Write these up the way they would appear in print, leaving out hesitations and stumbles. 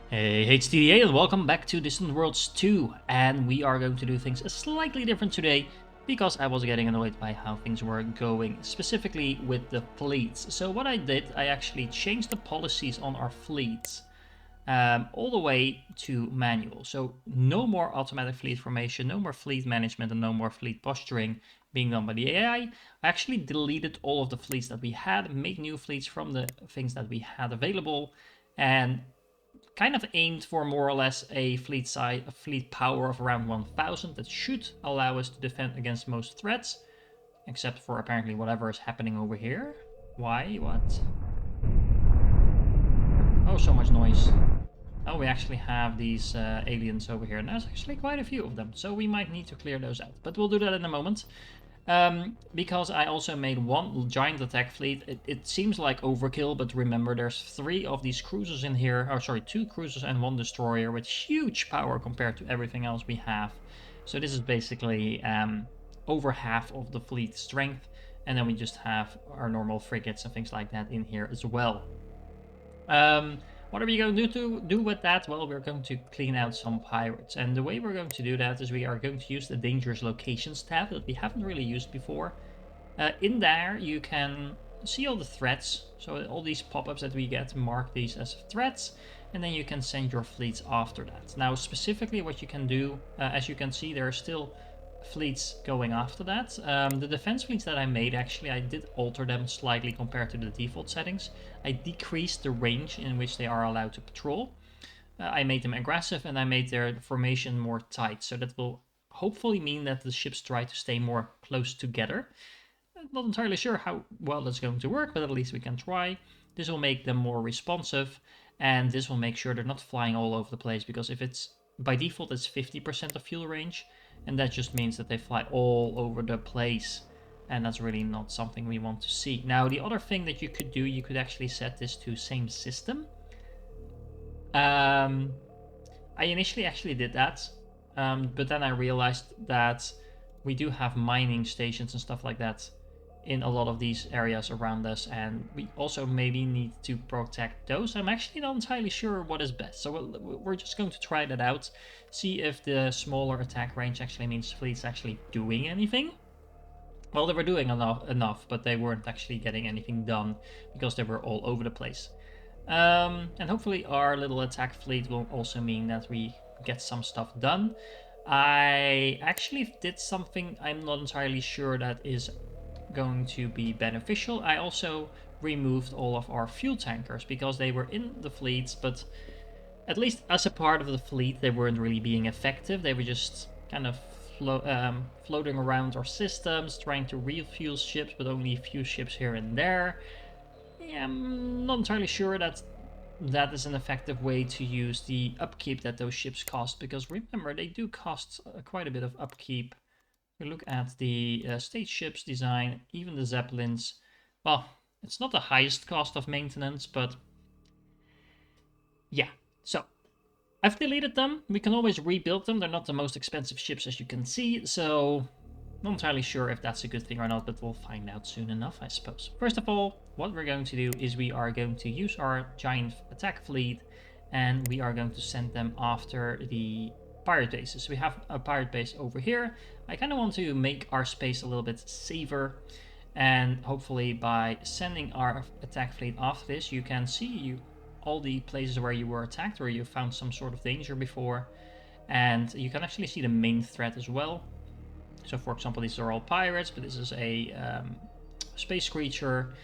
Hey HTDA and welcome back to Distant Worlds 2, and we are going to do things slightly different today because I was getting annoyed by how things were going, specifically with the fleets. So what I did, I actually changed the policies on our fleets all the way to manual. So no more automatic fleet formation, no more fleet management, and no more fleet posturing being done by the AI. I actually deleted all of the fleets that we had, made new fleets from the things that we had available, and kind of aimed for more or less a fleet size, a fleet power of around 1000 that should allow us to defend against most threats, except for apparently whatever is happening over here. Why? What? Oh, so much noise. Oh, we actually have these aliens over here, and there's actually quite a few of them, so we might need to clear those out. But we'll do that in a moment. Because I also made one giant attack fleet. It seems like overkill, but remember there's 3 of these cruisers in here. Oh, sorry, 2 cruisers and 1 destroyer with huge power compared to everything else we have. So this is basically over half of the fleet strength. And then we just have our normal frigates and things like that in here as well. What are we going to do with that? Well, we're going to clean out some pirates. And the way we're going to do that is we are going to use the Dangerous Locations tab that we haven't really used before. In there, you can see all the threats. So all these pop-ups that we get, mark these as threats. And then you can send your fleets after that. Now, specifically what you can do, as you can see, there are still fleets going after that. The defense fleets that I made, actually, I did alter them slightly compared to the default settings. I decreased the range in which they are allowed to patrol. I made them aggressive and I made their formation more tight. So that will hopefully mean that the ships try to stay more close together. I'm not entirely sure how well that's going to work, but at least we can try. This will make them more responsive, and this will make sure they're not flying all over the place, because if it's by default it's 50% of fuel range, and that just means that they fly all over the place, and that's really not something we want to see. Now, the other thing that you could do, you could actually set this to same system. I initially actually did that, but then I realized that we do have mining stations and stuff like that in a lot of these areas around us, and we also maybe need to protect those. I'm actually not entirely sure what is best, so we're just going to try that out, see if the smaller attack range actually means fleets actually doing anything. Well, they were doing enough, but they weren't actually getting anything done because they were all over the place. And hopefully our little attack fleet will also mean that we get some stuff done. I actually did something I'm not entirely sure that is going to be beneficial. I also removed all of our fuel tankers because they were in the fleets, but at least as a part of the fleet, they weren't really being effective. They were just kind of floating around our systems, trying to refuel ships, but only a few ships here and there. Yeah, I'm not entirely sure that that is an effective way to use the upkeep that those ships cost, because remember, they do cost quite a bit of upkeep. We look at the state ships design, even the Zeppelins. Well, it's not the highest cost of maintenance, but yeah. So I've deleted them. We can always rebuild them. They're not the most expensive ships, as you can see, so not entirely sure if that's a good thing or not, but we'll find out soon enough, I suppose. First of all, what we're going to do is we are going to use our giant attack fleet, and we are going to send them after the pirate bases. We have a pirate base over here. I kind of want to make our space a little bit safer, and hopefully by sending our attack fleet after this, you can see all the places where you were attacked, where you found some sort of danger before, and you can actually see the main threat as well. So for example, these are all pirates, but this is a space creature,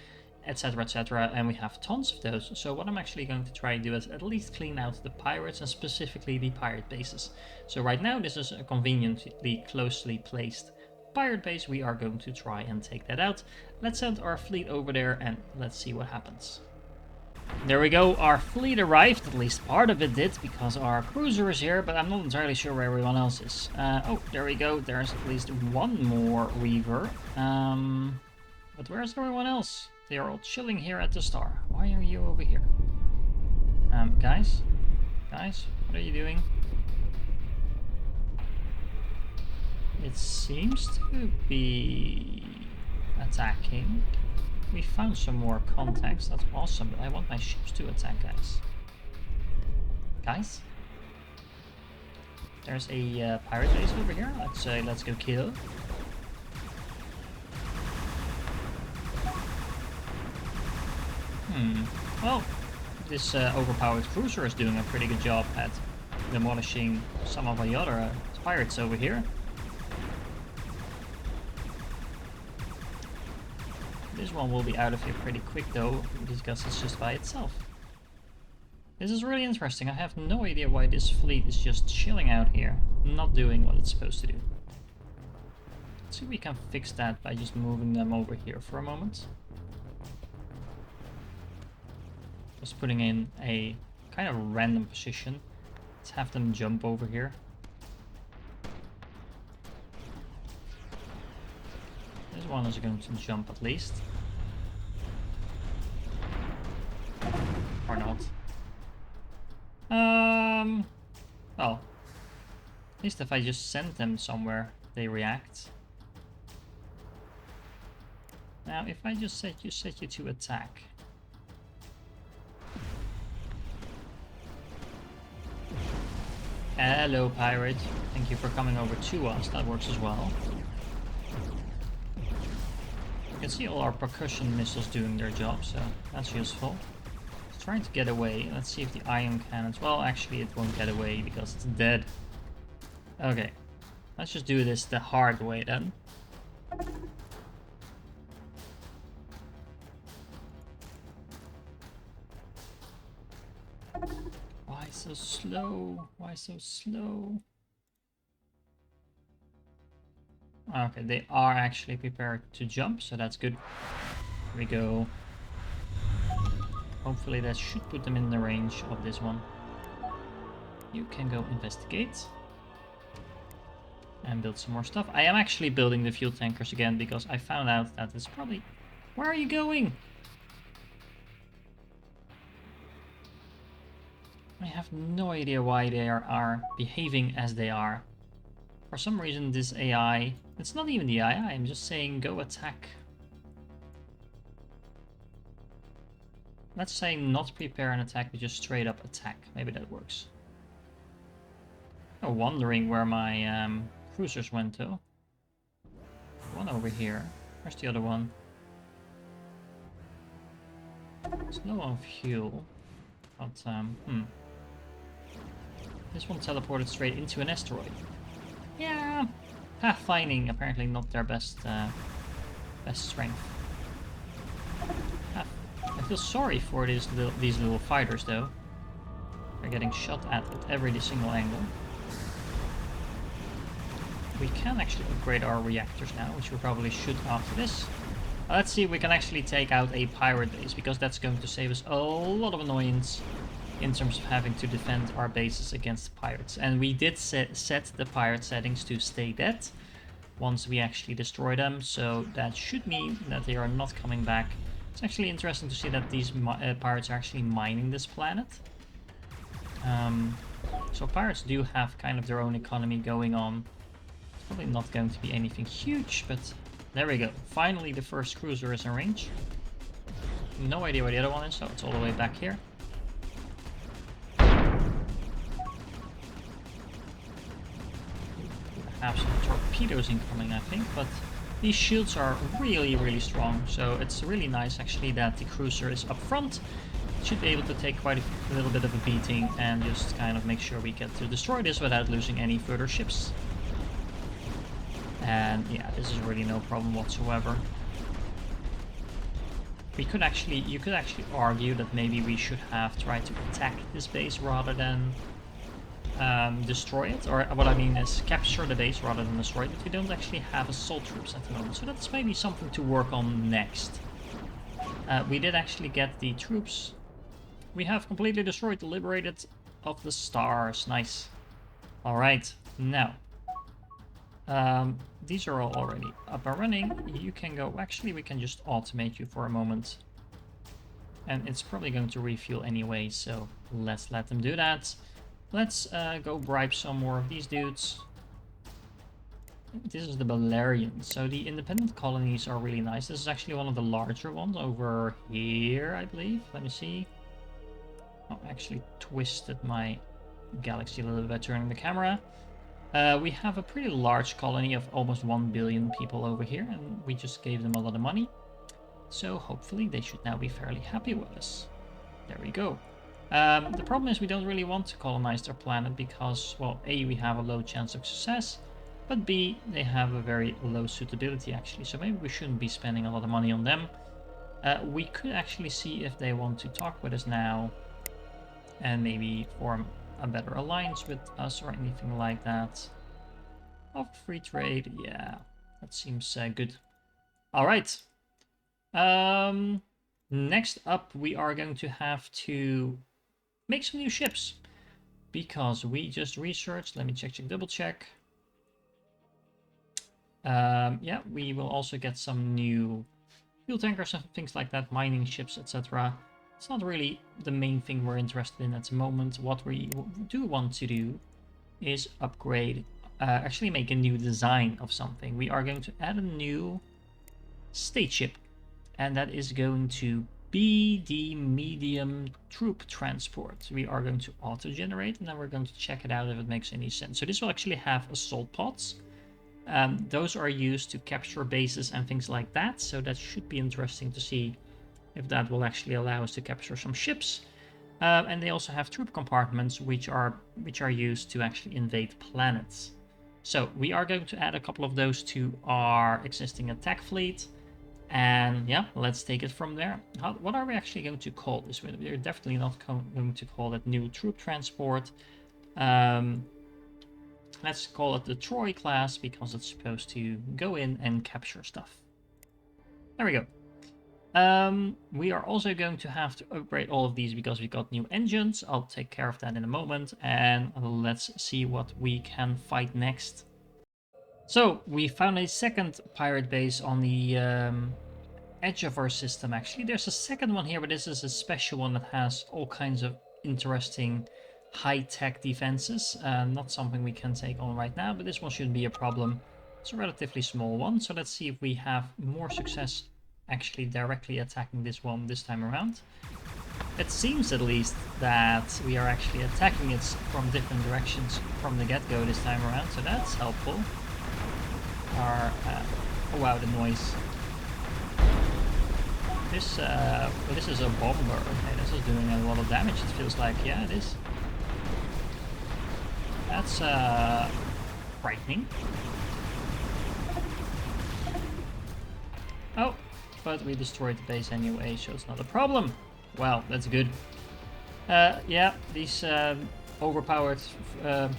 etc., and we have tons of those. So what I'm actually going to try and do is at least clean out the pirates, and specifically the pirate bases. So right now this is a conveniently closely placed pirate base. We are going to try and take that out. Let's send our fleet over there and let's see what happens. There we go, our fleet arrived, at least part of it did, because our cruiser is here, but I'm not entirely sure where everyone else is. Oh, there we go, there's at least one more Reaver. But where's everyone else? They are all chilling here at the Star. Why are you over here? Guys? Guys, what are you doing? It seems to be attacking. We found some more contacts, that's awesome, but I want my ships to attack, guys. Guys, there's a pirate base over here. Let's go kill. Well, this overpowered cruiser is doing a pretty good job at demolishing some of the other pirates over here. This one will be out of here pretty quick though, because it's just by itself. This is really interesting. I have no idea why this fleet is just chilling out here, not doing what it's supposed to do. Let's see if we can fix that by just moving them over here for a moment. Just putting in a kind of random position. Let's have them jump over here. This one is going to jump at least. Or not. Well, at least if I just send them somewhere, they react. Now, if I just set you to attack. Hello, pirate. Thank you for coming over to us. That works as well. You can see all our percussion missiles doing their job, so that's useful. It's trying to get away. Let's see if the ion cannons... Well, actually, it won't get away because it's dead. Okay. Let's just do this the hard way then. Why so slow? Why so slow? Okay, they are actually prepared to jump, so that's good. Here we go. Hopefully that should put them in the range of this one. You can go investigate. And build some more stuff. I am actually building the fuel tankers again because I found out that it's probably... Where are you going? I have no idea why they are behaving as they are. For some reason this AI... It's not even the AI, I'm just saying go attack. Let's say not prepare an attack, but just straight up attack. Maybe that works. I'm wondering where my cruisers went though. One over here. Where's the other one? It's low on fuel. But, this one teleported straight into an asteroid. Yeah, pathfinding apparently not their best strength. I feel sorry for these little fighters though. They're getting shot at every single angle. We can actually upgrade our reactors now, which we probably should after this. Let's see if we can actually take out a pirate base, because that's going to save us a lot of annoyance in terms of having to defend our bases against pirates. And we did set the pirate settings to stay dead once we actually destroy them, so that should mean that they are not coming back. It's actually interesting to see that these pirates are actually mining this planet. So pirates do have kind of their own economy going on. It's probably not going to be anything huge, but there we go. Finally the first cruiser is in range. No idea where the other one is, so it's all the way back here. Have some torpedoes incoming, I think, but these shields are really, really strong, so it's really nice actually that the cruiser is up front. It should be able to take quite a little bit of a beating and just kind of make sure we get to destroy this without losing any further ships. And yeah, this is really no problem whatsoever. You could actually argue that maybe we should have tried to attack this base rather than destroy it, or what I mean is capture the base rather than destroy it, but we don't actually have assault troops at the moment, so that's maybe something to work on next. We did actually get the troops. We have completely destroyed the liberated of the stars. Nice. Alright, now these are all already up and running. You can go, actually we can just automate you for a moment, and it's probably going to refuel anyway, so let's let them do that. Let's go bribe some more of these dudes. This is the Balerians. So the independent colonies are really nice. This is actually one of the larger ones over here, I believe. Let me see. Oh, I actually twisted my galaxy a little bit by turning the camera. We have a pretty large colony of almost 1 billion people over here, and we just gave them a lot of money. So hopefully they should now be fairly happy with us. There we go. The problem is we don't really want to colonize their planet because, well, A, we have a low chance of success, but B, they have a very low suitability actually, so maybe we shouldn't be spending a lot of money on them. We could actually see if they want to talk with us now and maybe form a better alliance with us or anything like that. Offer free trade, yeah, that seems good. All right. Next up, we are going to have to make some new ships because we just researched. Let me check, double check. Yeah, we will also get some new fuel tankers and things like that, mining ships, etc. It's not really the main thing we're interested in at the moment. What we do want to do is upgrade, actually make a new design of something. We are going to add a new state ship, and that is going to be the medium troop transport. We are going to auto-generate, and then we're going to check it out if it makes any sense. So this will actually have assault pods. Those are used to capture bases and things like that, so that should be interesting to see if that will actually allow us to capture some ships. And they also have troop compartments, which are used to actually invade planets. So we are going to add a couple of those to our existing attack fleet. And yeah, let's take it from there. What are we actually going to call this? We're definitely not going to call it new troop transport. Let's call it the Troy class because it's supposed to go in and capture stuff. There we go. We are also going to have to upgrade all of these because we got new engines. I'll take care of that in a moment. And let's see what we can fight next. So we found a second pirate base on the edge of our system actually. There's a second one here, but this is a special one that has all kinds of interesting high-tech defenses. Not something we can take on right now, but this one shouldn't be a problem. It's a relatively small one, so let's see if we have more success actually directly attacking this one this time around. It seems at least that we are actually attacking it from different directions from the get-go this time around, so that's helpful. Oh wow, the noise. This is a bomber. Okay, this is doing a lot of damage, it feels like. Yeah, it is. That's frightening. Oh, but we destroyed the base anyway, so it's not a problem. Wow, that's good. Yeah, these overpowered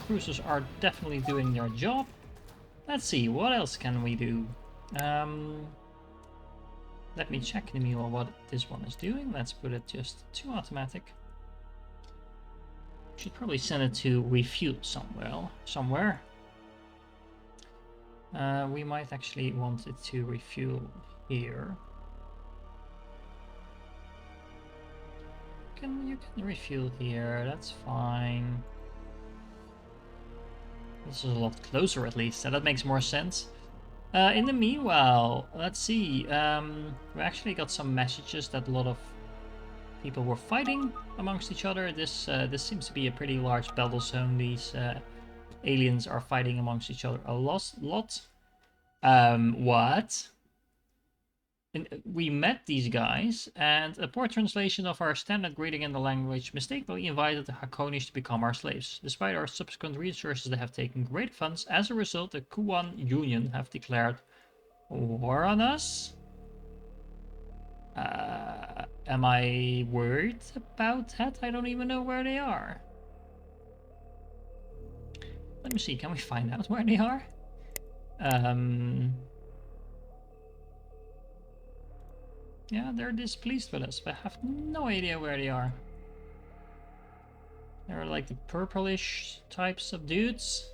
cruisers are definitely doing their job. Let's see, what else can we do? Let me check in the meanwhile what this one is doing. Let's put it just to automatic. Should probably send it to refuel somewhere. We might actually want it to refuel here. You can refuel here, that's fine. This is a lot closer at least, so that makes more sense. In the meanwhile, let's see. We actually got some messages that a lot of people were fighting amongst each other. This seems to be a pretty large battle zone. These aliens are fighting amongst each other a lot. What? And we met these guys, and a poor translation of our standard greeting in the language mistakenly invited the Hakonish to become our slaves. Despite our subsequent researches, they have taken great funds. As a result, the Kuan Union have declared war on us. Am I worried about that? I don't even know where they are. Let me see, can we find out where they are? Yeah, they're displeased with us, but I have no idea where they are. They're like the purplish types of dudes.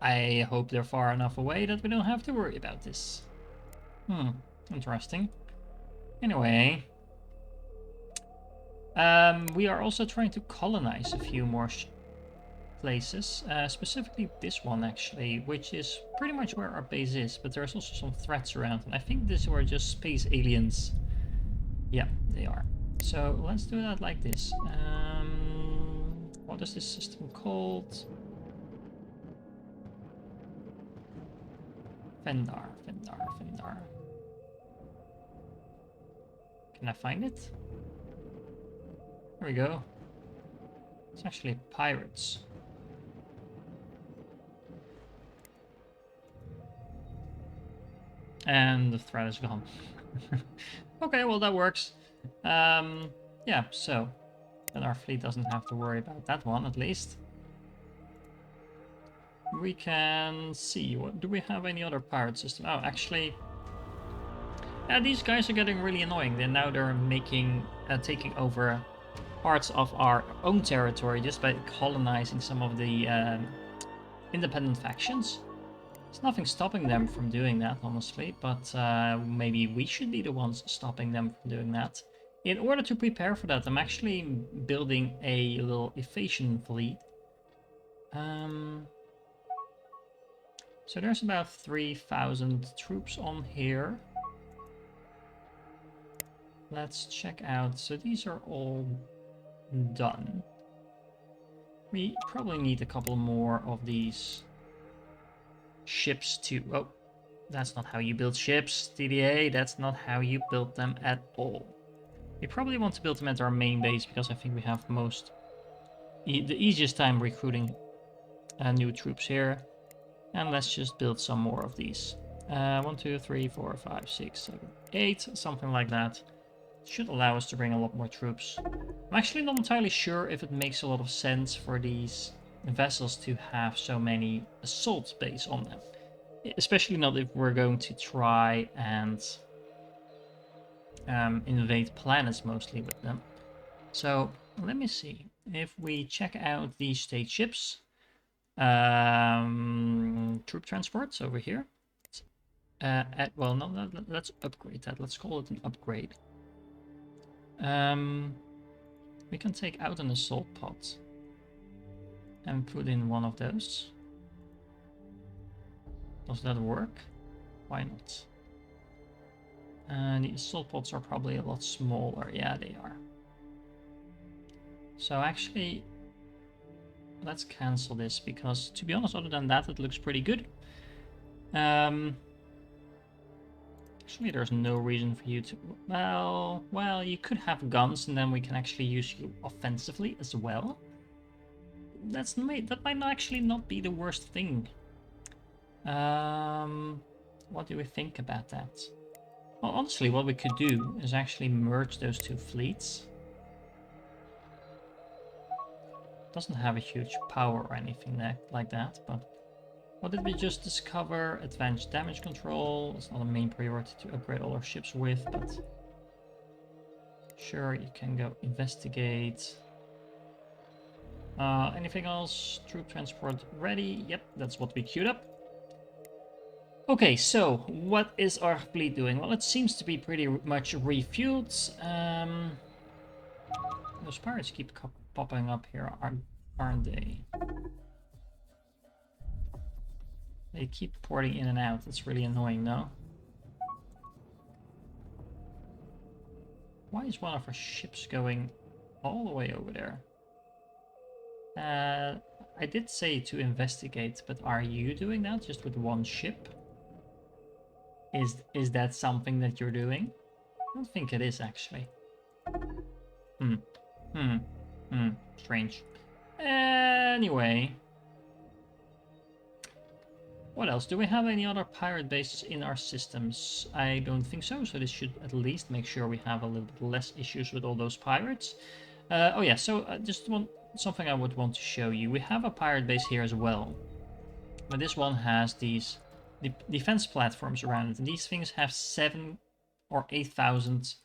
I hope they're far enough away that we don't have to worry about this. Interesting. Anyway. We are also trying to colonize a few more places, specifically this one actually, which is pretty much where our base is, but there's also some threats around, and I think these were just space aliens. Yeah, they are. So let's do that like this. What is this system called? Fendar. Can I find it? There we go. It's actually pirates. And the thread is gone. Okay, well that works. Yeah, so then our fleet doesn't have to worry about that one at least. We can see, what do we have any other pirate system? Oh, actually, yeah, these guys are getting really annoying. They're making, taking over parts of our own territory just by colonizing some of the independent factions. There's nothing stopping them from doing that, honestly, but maybe we should be the ones stopping them from doing that. In order to prepare for that, I'm actually building a little evasion fleet. So there's about 3,000 troops on here. Let's check out. So these are all done. We probably need a couple more of these ships too. Oh, that's not how you build ships, TDA. That's not how you build them at all. We probably want to build them at our main base because I think we have the easiest time recruiting new troops here. And let's just build some more of these. 1, 2, 3, 4, 5, 6, 7, 8, something like that. Should allow us to bring a lot more troops. I'm actually not entirely sure if it makes a lot of sense for these vessels to have so many assault bays on them. Especially not if we're going to try and invade planets mostly with them. So let me see. If we check out these state ships, troop transports over here. Well, no, let's upgrade that. Let's call it an upgrade. We can take out an assault pod and put in one of those. Does that work? Why not? And the assault pods are probably a lot smaller. Yeah, they are. So actually, let's cancel this because, to be honest, other than that, it looks pretty good. Actually, there's no reason for you to... Well, you could have guns and then we can actually use you offensively as well. That might actually not be the worst thing. What do we think about that? Well, honestly, what we could do is actually merge those two fleets. Doesn't have a huge power or anything like that, but... What did we just discover? Advanced damage control. It's not a main priority to upgrade all our ships with, but... Sure, you can go investigate. Anything else? Troop transport ready. Yep, that's what we queued up. Okay, so what is our fleet doing? Well, it seems to be pretty much refueled. Those pirates keep popping up here, aren't they? They keep porting in and out. That's really annoying, no? Why is one of our ships going all the way over there? I did say to investigate, but are you doing that just with one ship? Is that something that you're doing? I don't think it is, actually. Strange. Anyway. What else? Do we have any other pirate bases in our systems? I don't think so, so this should at least make sure we have a little bit less issues with all those pirates. Oh yeah, so just something I would want to show you. We have a pirate base here as well. But this one has these defense platforms around it. And these things have 7 or 8,000.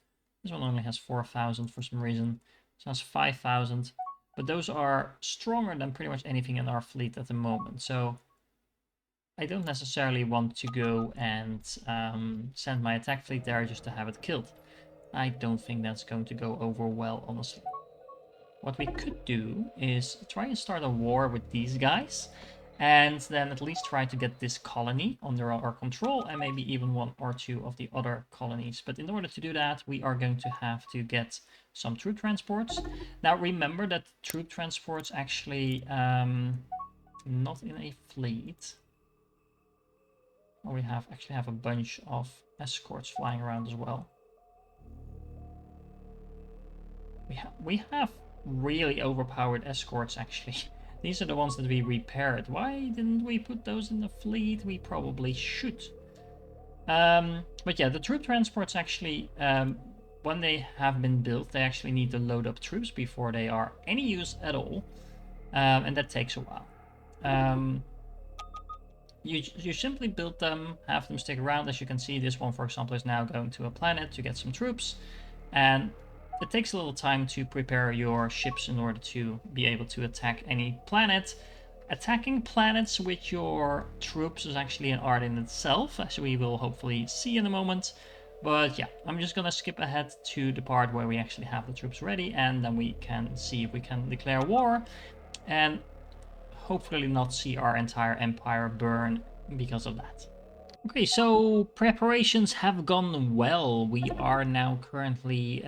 This one only has 4,000 for some reason. This has 5,000. But those are stronger than pretty much anything in our fleet at the moment. So I don't necessarily want to go and send my attack fleet there just to have it killed. I don't think that's going to go over well, honestly. What we could do is try and start a war with these guys and then at least try to get this colony under our control, and maybe even one or two of the other colonies. But in order to do that, we are going to have to get some troop transports. Now remember that troop transports actually not in a fleet. Or we actually have a bunch of escorts flying around as well. We have really overpowered escorts actually. These are the ones that we repaired. Why didn't we put those in the fleet? We probably should. But yeah, the troop transports actually, when they have been built, they actually need to load up troops before they are any use at all. And that takes a while. You simply build them, have them stick around. As you can see, this one, for example, is now going to a planet to get some troops. And it takes a little time to prepare your ships in order to be able to attack any planet. Attacking planets with your troops is actually an art in itself, as we will hopefully see in a moment. But yeah, I'm just gonna skip ahead to the part where we actually have the troops ready, and then we can see if we can declare war, and hopefully not see our entire empire burn because of that. Okay, so preparations have gone well. We are now currently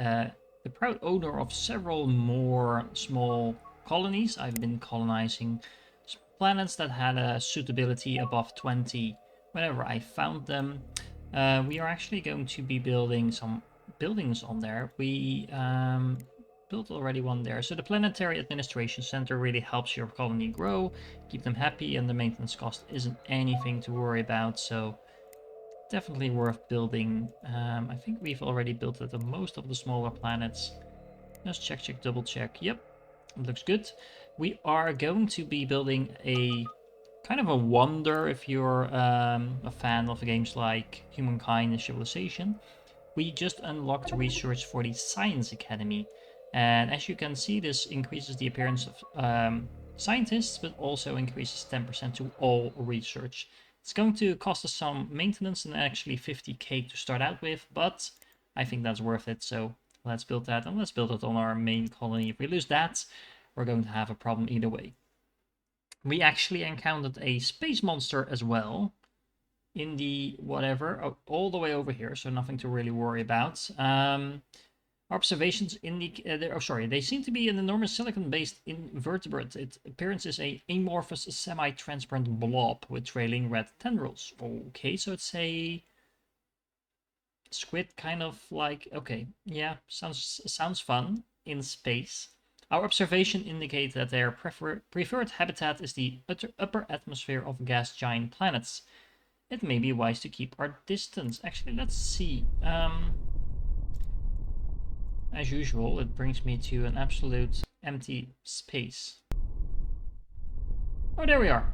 the proud owner of several more small colonies. I've been colonizing planets that had a suitability above 20 whenever I found them. We are actually going to be building some buildings on there. We built already one there. So the Planetary Administration Center really helps your colony grow, keep them happy, and the maintenance cost isn't anything to worry about. So definitely worth building. I think we've already built it on most of the smaller planets. Just check, double check. Yep, it looks good. We are going to be building a kind of a wonder if you're a fan of games like Humankind and Civilization. We just unlocked research for the Science Academy. And as you can see, this increases the appearance of scientists, but also increases 10% to all research. It's going to cost us some maintenance and actually 50k to start out with, but I think that's worth it. So let's build that, and let's build it on our main colony. If we lose that, we're going to have a problem either way. We actually encountered a space monster as well in the whatever, all the way over here, so nothing to really worry about. Observations indicate, they seem to be an enormous silicon-based invertebrate. Its appearance is a amorphous, semi-transparent blob with trailing red tendrils. Okay, so it's a squid kind of like, okay, yeah, sounds fun in space. Our observation indicates that their preferred habitat is the upper atmosphere of gas giant planets. It may be wise to keep our distance. Actually, let's see. As usual, it brings me to an absolute empty space. Oh, there we are.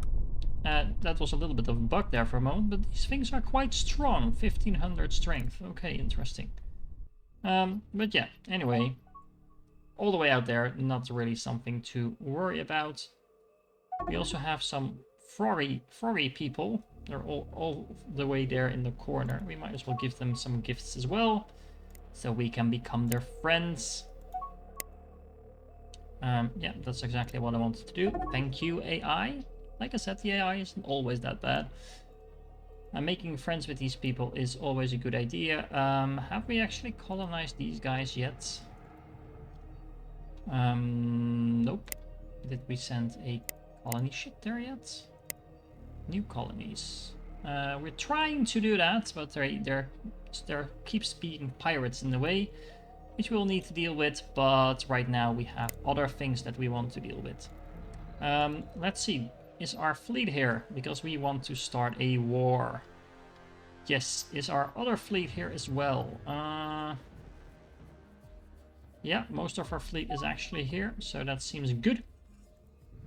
That was a little bit of a bug there for a moment, but these things are quite strong. 1500 strength. Okay, interesting. But yeah, anyway. All the way out there, not really something to worry about. We also have some froggy people. They're all the way there in the corner. We might as well give them some gifts as well, so we can become their friends. Yeah, that's exactly what I wanted to do. Thank you, AI. Like I said, the AI isn't always that bad. Making friends with these people is always a good idea. Have we actually colonized these guys yet? Nope. Did we send a colony ship there yet? New colonies. We're trying to do that, but there keeps being pirates in the way, which we'll need to deal with, but right now we have other things that we want to deal with. Let's see. Is our fleet here? Because we want to start a war. Yes. Is our other fleet here as well? Yeah, most of our fleet is actually here, so that seems good.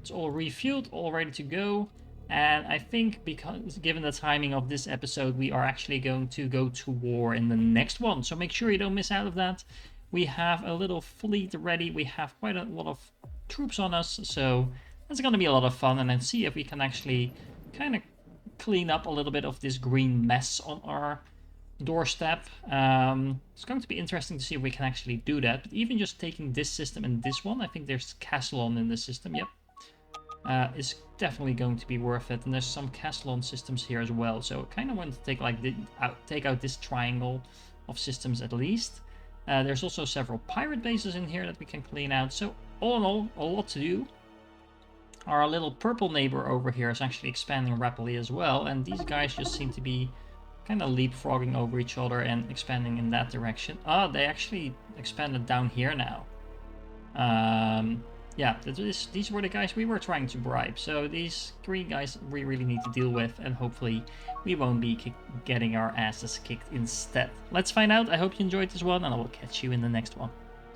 It's all refueled, all ready to go. And I think, because given the timing of this episode, we are actually going to go to war in the next one. So make sure you don't miss out of that. We have a little fleet ready. We have quite a lot of troops on us, so that's going to be a lot of fun. And then see if we can actually kind of clean up a little bit of this green mess on our doorstep. It's going to be interesting to see if we can actually do that. But even just taking this system and this one, I think there's Castlon in this system. Yep. is definitely going to be worth it. And there's some Castellon systems here as well, so I kind of want to take like take out this triangle of systems at least. There's also several pirate bases in here that we can clean out. So all in all, a lot to do. Our little purple neighbor over here is actually expanding rapidly as well, and these guys just seem to be kind of leapfrogging over each other and expanding in that direction. Oh, they actually expanded down here now. Yeah, these were the guys we were trying to bribe. So these green guys we really need to deal with, and hopefully we won't be getting our asses kicked instead. Let's find out. I hope you enjoyed this one, and I will catch you in the next one.